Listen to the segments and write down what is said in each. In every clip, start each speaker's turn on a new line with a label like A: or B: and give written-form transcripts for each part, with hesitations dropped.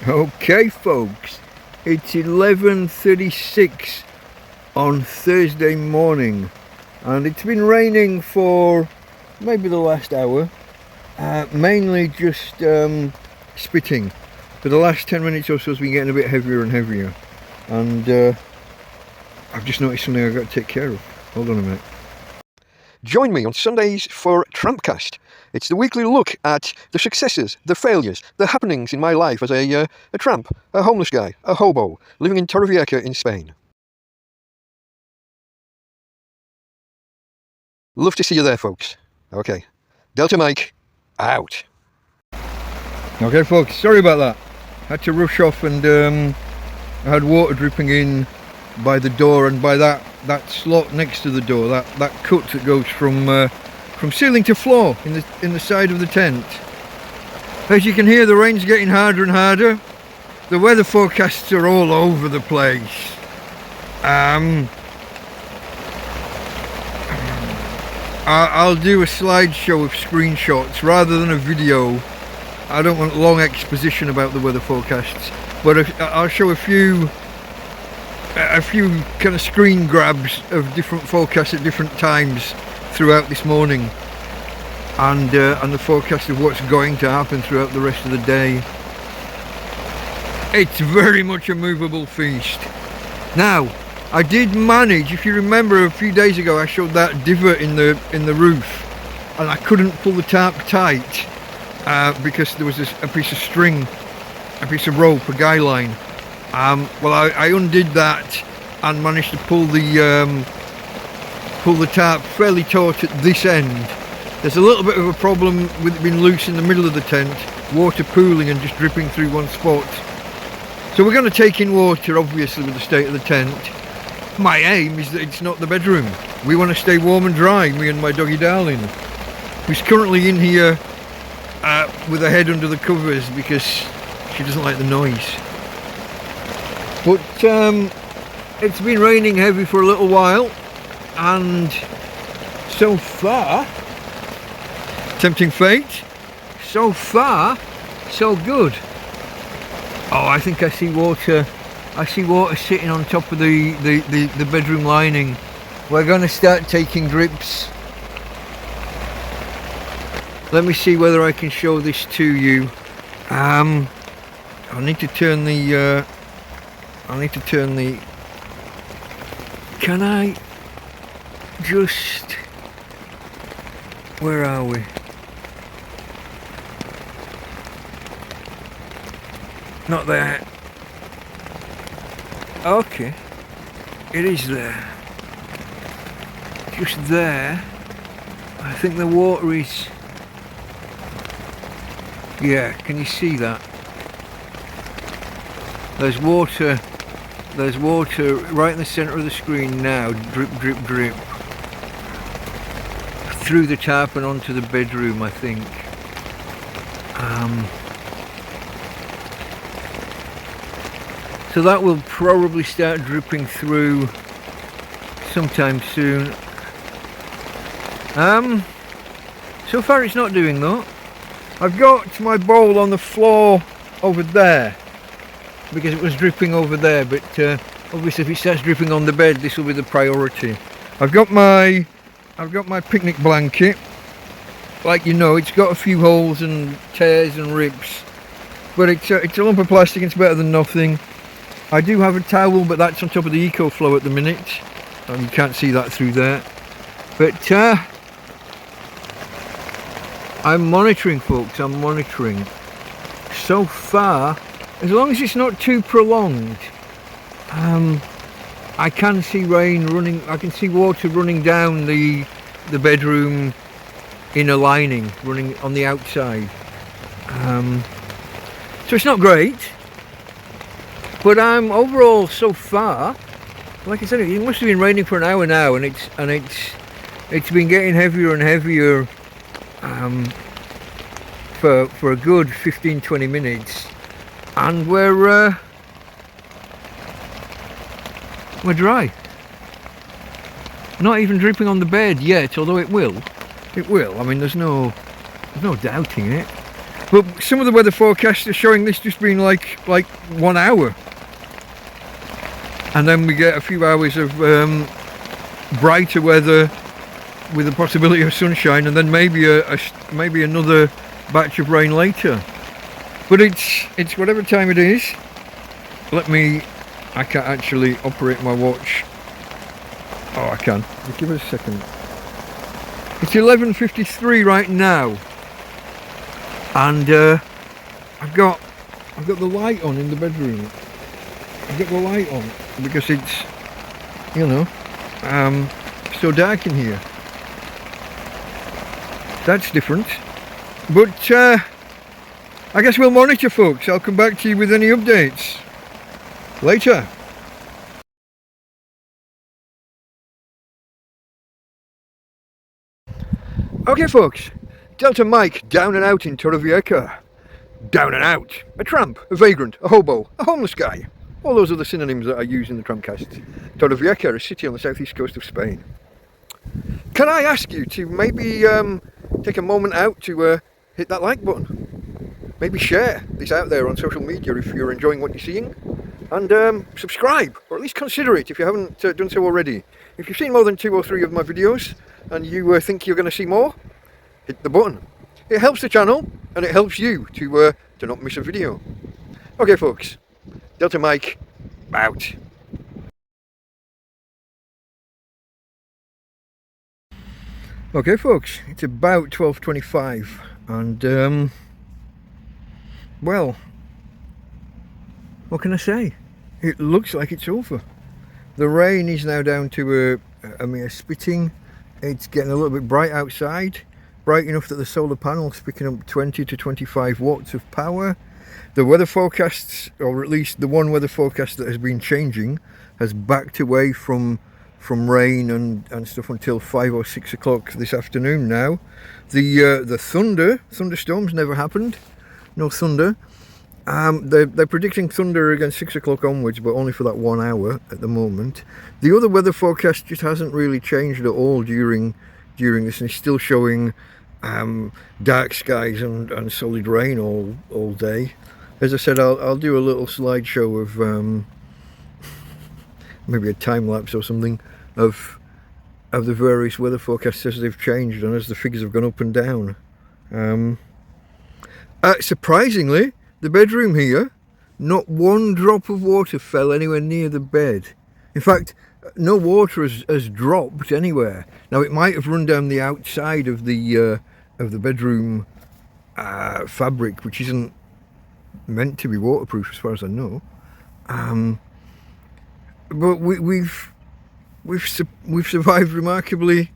A: Okay folks, it's 11:36 on Thursday morning and it's been raining for maybe the last hour, mainly just spitting. For the last 10 minutes or so it's been getting a bit heavier and heavier, and I've just noticed something I've got to take care of. Hold on a minute. Join me on Sundays for TrampCast. It's the weekly look at the successes, the failures, the happenings in my life as a tramp, a homeless guy, a hobo, living in Torrevieja in Spain. Love to see you there, folks. Okay, Delta Mike, out. Okay, folks, sorry about that. Had to rush off, and I had water dripping in by the door and by that slot next to the door, that cut that goes from ceiling to floor in the side of the tent. As you can hear, the rain's getting harder and harder. The weather forecasts are all over the place. I'll do a slideshow of screenshots rather than a video. I don't want long exposition about the weather forecasts, but I'll show a few kind of screen grabs of different forecasts at different times throughout this morning, and the forecast of what's going to happen throughout the rest of the day. It's very much a movable feast. Now, I did manage, if you remember a few days ago I showed that divot in the roof, and I couldn't pull the tarp tight because there was a piece of string, a piece of rope, a guy line. Well, I undid that and managed to pull the tarp fairly taut at this end. There's a little bit of a problem with it being loose in the middle of the tent, water pooling and just dripping through one spot. So we're going to take in water, obviously, with the state of the tent. My aim is that it's not the bedroom. We want to stay warm and dry, me and my doggy darling, who's currently in here with her head under the covers because she doesn't like the noise. But it's been raining heavy for a little while, and so far, tempting fate, so far so good. Oh, I think I see water. I see water sitting on top of the bedroom lining. We're going to start taking drips. Let me see whether I can show this to you. I need to turn the can I just, where are we? Not there. Okay, it is there. Just there. I think the water is, yeah, can you see that? There's water right in the centre of the screen now, drip, drip, drip, through the tarp and onto the bedroom, I think. So that will probably start dripping through sometime soon. So far it's not doing that. I've got my bowl on the floor over there because it was dripping over there, but obviously if it starts dripping on the bed, this will be the priority. I've got my picnic blanket. Like, you know, it's got a few holes and tears and rips, but it's a lump of plastic. It's better than nothing. I do have a towel, but that's on top of the EcoFlow at the minute, and you can't see that through there. But I'm monitoring, folks. I'm monitoring. So far, as long as it's not too prolonged, I can see rain running. I can see water running down the bedroom inner lining, running on the outside. So it's not great, but overall so far, like I said, it must have been raining for an hour now, and it's been getting heavier and heavier for a good 15-20 minutes, and we're dry. Not even dripping on the bed yet, although it will. I mean, there's no doubting it. But some of the weather forecasts are showing this just being like 1 hour, and then we get a few hours of brighter weather with the possibility of sunshine, and then maybe maybe another batch of rain later. But it's whatever time it is. I can't actually operate my watch. Oh, I can. Give it a second. It's 11:53 right now, and I've got the light on in the bedroom. I've got the light on because it's, you know, so dark in here. That's different. But I guess we'll monitor, folks. I'll come back to you with any updates later. Okay, folks. Delta Mike down and out in Torrevieja. Down and out. A tramp, a vagrant, a hobo, a homeless guy. All those other synonyms that I use in the TrampCast. Torrevieja, a city on the southeast coast of Spain. Can I ask you to maybe take a moment out to hit that like button? Maybe share this out there on social media if you're enjoying what you're seeing. And subscribe, or at least consider it if you haven't done so already. If you've seen more than 2 or 3 of my videos and you think you're going to see more, hit the button. It helps the channel and it helps you to not miss a video. Okay, folks. Delta Mike out. Okay, folks, it's about 12:25, and well, what can I say? It looks like it's over. The rain is now down to a mere spitting. It's getting a little bit bright outside, bright enough that the solar panel's picking up 20 to 25 watts of power. The weather forecasts, or at least the one weather forecast that has been changing, has backed away from rain and stuff until 5 or 6 o'clock this afternoon now. The thunderstorms never happened. No thunder. They're predicting thunder again 6 o'clock onwards, but only for that 1 hour at the moment. The other weather forecast just hasn't really changed at all during this, and it's still showing dark skies and solid rain all day. As I said, I'll do a little slideshow of maybe a time lapse or something of the various weather forecasts as they've changed and as the figures have gone up and down. Surprisingly, the bedroom here, not one drop of water fell anywhere near the bed. In fact, no water has dropped anywhere. Now, it might have run down the outside of the bedroom fabric, which isn't meant to be waterproof as far as I know. But we've survived remarkably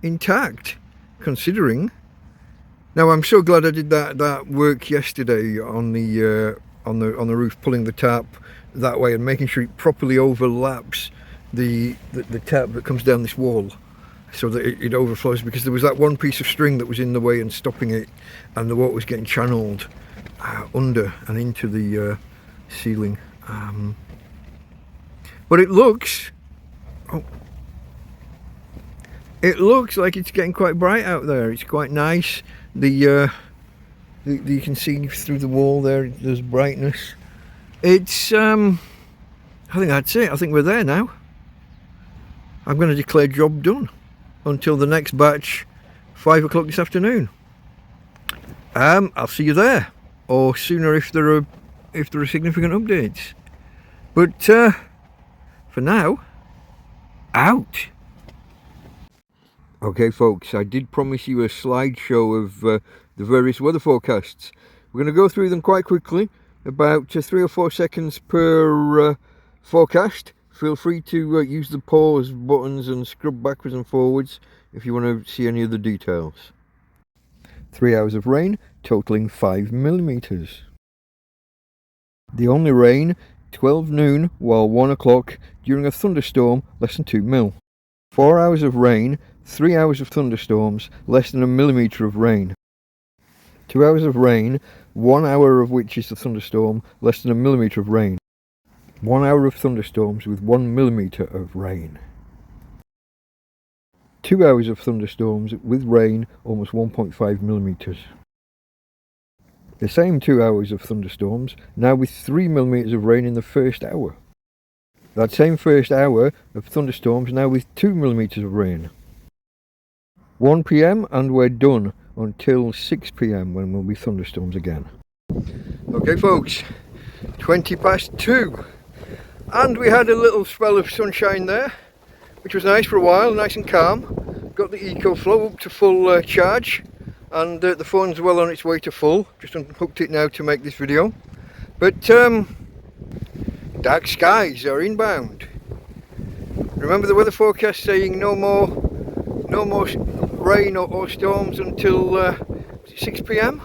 A: intact, considering. Now, I'm so glad I did that work yesterday on the roof, pulling the tarp that way and making sure it properly overlaps the tarp that comes down this wall, so that it overflows, because there was that one piece of string that was in the way and stopping it, and the water was getting channeled under and into the ceiling. But it looks like it's getting quite bright out there. It's quite nice. You can see through the wall there, there's brightness. It's I think that's it. I think we're there now. I'm going to declare job done until the next batch, 5 o'clock this afternoon. I'll see you there, or sooner if there are significant updates. But for now, out. Okay, folks, I did promise you a slideshow of the various weather forecasts. We're going to go through them quite quickly, about 3 or 4 seconds per forecast. Feel free to use the pause buttons and scrub backwards and forwards if you want to see any of the details. 3 hours of rain, totaling 5 millimeters. The only rain, 12 noon while 1 o'clock during a thunderstorm, less than 2 mil. 4 hours of rain, 3 hours of thunderstorms, less than 1 millimeter of rain. 2 hours of rain, 1 hour of which is the thunderstorm, less than 1 millimeter of rain. 1 hour of thunderstorms with 1 millimeter of rain. 2 hours of thunderstorms with rain, almost 1.5 millimeters. The same 2 hours of thunderstorms, now with 3 millimeters of rain in the first hour. That same first hour of thunderstorms, now with 2 millimeters of rain. 1 p.m. and we're done until 6 p.m. when we'll be thunderstorms again. Okay folks, 20 past 2. And we had a little spell of sunshine there, which was nice for a while, nice and calm. Got the EcoFlow up to full charge, and the phone's well on its way to full. Just unhooked it now to make this video. But dark skies are inbound. Remember the weather forecast saying no more rain or storms until 6 p.m.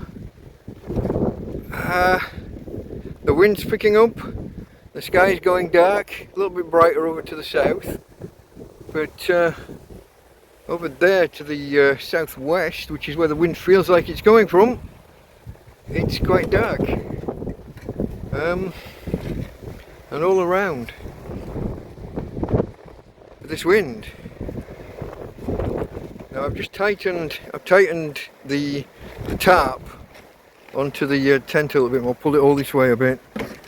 A: The wind's picking up. The sky's going dark, a little bit brighter over to the south, but over there to the southwest, which is where the wind feels like it's going from, it's quite dark. And all around this wind. Now I've tightened the tarp onto the tent a little bit more, pulled it all this way a bit.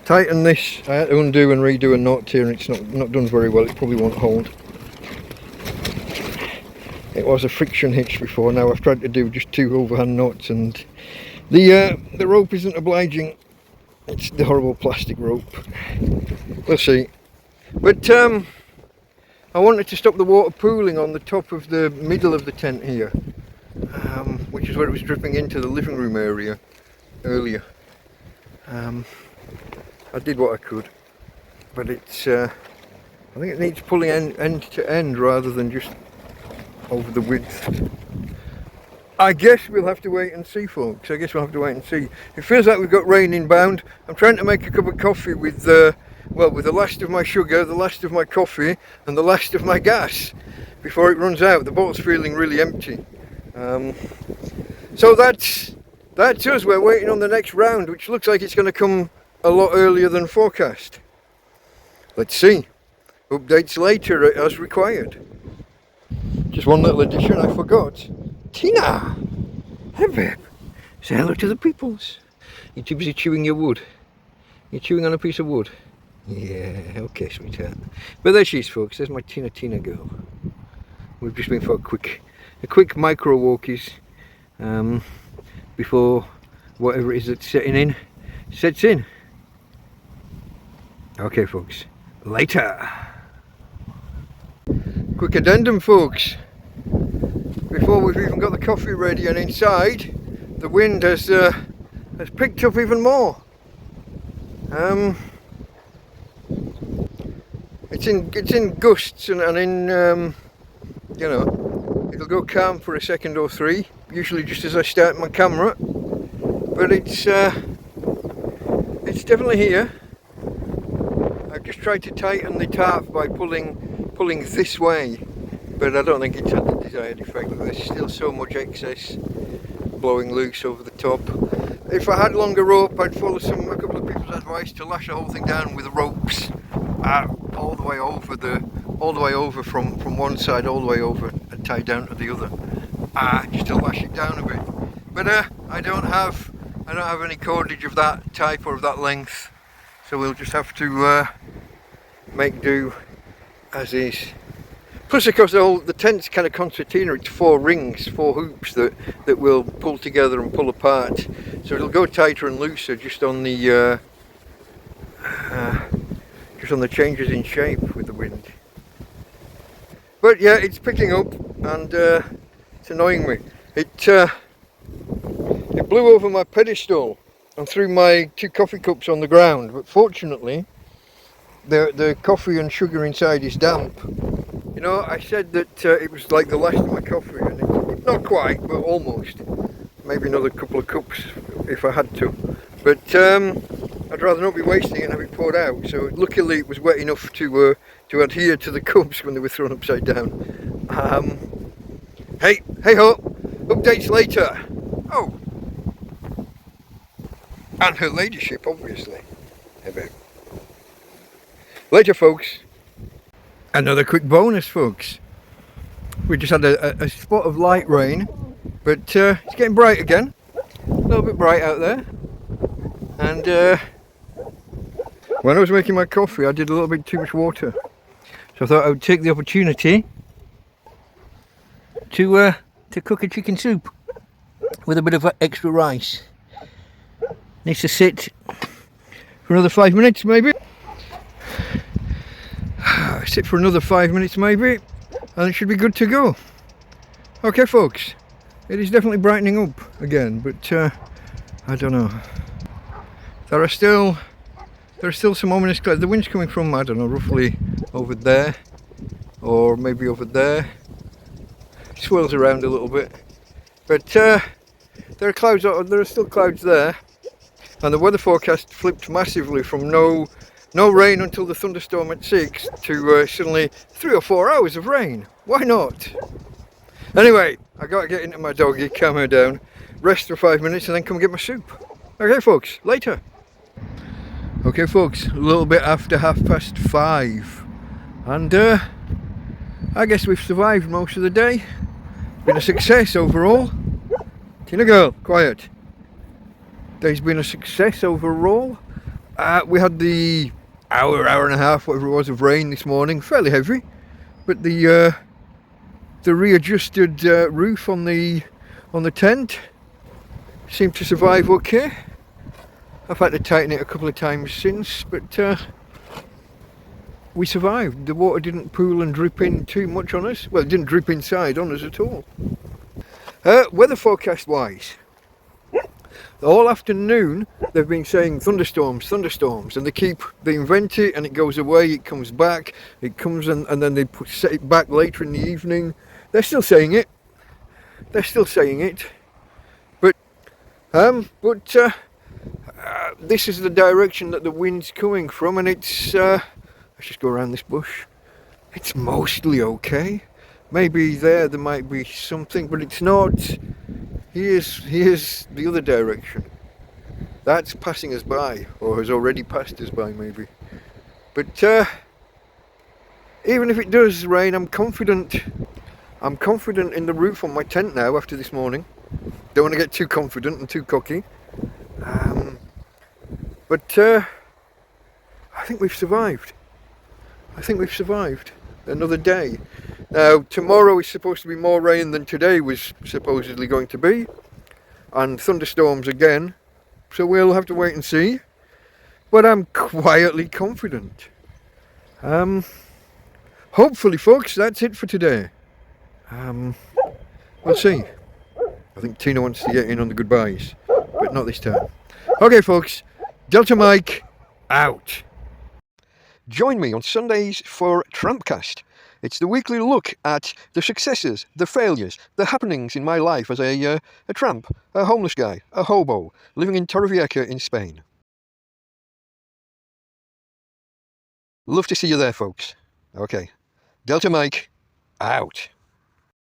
A: Tighten this. I had to undo and redo a knot here, and it's not done very well. It probably won't hold. It was a friction hitch before. Now I've tried to do just 2 overhand knots, and the rope isn't obliging. It's the horrible plastic rope. We'll see. But I wanted to stop the water pooling on the top of the middle of the tent here, which is where it was dripping into the living room area earlier. I did what I could, but it's I think it needs pulling end to end rather than just over the width. I guess we'll have to wait and see, folks. I guess we'll have to wait and see. It feels like we've got rain inbound. I'm trying to make a cup of coffee with with the last of my sugar, the last of my coffee, and the last of my gas before it runs out. The bottle's feeling really empty. So that's us. We're waiting on the next round, which looks like it's going to come a lot earlier than forecast. Let's see. Updates later as required. Just one little addition I forgot. Tina! Hey babe, say hello to the peoples. You're too busy chewing your wood. You're chewing on a piece of wood. Yeah, okay sweetheart. But there she is, folks. There's my Tina girl. We've just been for a quick micro walkies before whatever it is that's sets in. Okay folks, later. Quick addendum folks, before we've even got the coffee ready and inside, the wind has picked up even more. It's in gusts and in you know, it'll go calm for a second or 3, usually just as I start my camera, but it's definitely here. I've just tried to tighten the tarp by pulling this way, but I don't think it's had the desired effect. There's still so much excess blowing loose over the top. If I had longer rope, I'd follow a couple of people's advice to lash the whole thing down with the ropes all the way over from one side all the way over and tie down to the other, just to lash it down a bit. But I don't have any cordage of that type or of that length, so we'll just have to make do as is. Plus of course the tent's kind of concertina. It's 4 rings, 4 hoops that will pull together and pull apart, so it'll go tighter and looser just on the changes in shape with the wind. But yeah, it's picking up and it's annoying me. It blew over my pedestal and threw my 2 coffee cups on the ground, but fortunately the coffee and sugar inside is damp. You know, I said that it was like the last of my coffee, and it's not quite, but almost. Maybe another couple of cups if I had to, but I'd rather not be wasting it and have it poured out. So luckily it was wet enough to adhere to the cups when they were thrown upside down. Hey ho, updates later. Oh, and her ladyship obviously. Hey babe. Later folks. Another quick bonus folks. We just had a spot of light rain, but it's getting bright again. A little bit bright out there. And when I was making my coffee, I did a little bit too much water. So I thought I would take the opportunity to cook a chicken soup with a bit of extra rice. Needs to sit for another 5 minutes maybe. Sit for another 5 minutes maybe, and it should be good to go. Okay folks, it is definitely brightening up again, but I don't know. There are still some ominous clouds. The wind's coming from, I don't know, roughly over there, or maybe over there. It swirls around a little bit, but there are clouds. There are still clouds there, and the weather forecast flipped massively from no rain until the thunderstorm at 6 to suddenly 3 or 4 hours of rain. Why not? Anyway, I got to get into my doggy, calm her down, rest for 5 minutes, and then come get my soup. Okay folks, later. Okay folks, a little bit after 5:30, and I guess we've survived most of the day. Been a success overall. Tina girl, quiet. Day's been a success overall. We had the hour and a half, whatever it was, of rain this morning, fairly heavy, but the readjusted roof on the tent seemed to survive okay. I've had to tighten it a couple of times since, but we survived. The water didn't pool and drip in too much on us. Well, it didn't drip inside on us at all. Weather forecast wise, all afternoon they've been saying thunderstorms, and they invent it and it goes away, it comes back, it comes and then they set it back later in the evening. They're still saying it. But this is the direction that the wind's coming from, and it's let's just go around this bush. It's mostly okay. Maybe there might be something, but it's not. Here's the other direction. That's passing us by, or has already passed us by maybe. But even if it does rain, I'm confident in the roof on my tent now after this morning. Don't want to get too confident and too cocky. But I think we've survived. Another day. Now, tomorrow is supposed to be more rain than today was supposedly going to be. And thunderstorms again. So we'll have to wait and see. But I'm quietly confident. Hopefully, folks, that's it for today. We'll see. I think Tina wants to get in on the goodbyes. But not this time. Okay, folks. Delta Mike, out. Join me on Sundays for TrampCast. It's the weekly look at the successes, the failures, the happenings in my life as a tramp, a homeless guy, a hobo, living in Torrevieja in Spain. Love to see you there, folks. Okay. Delta Mike, out.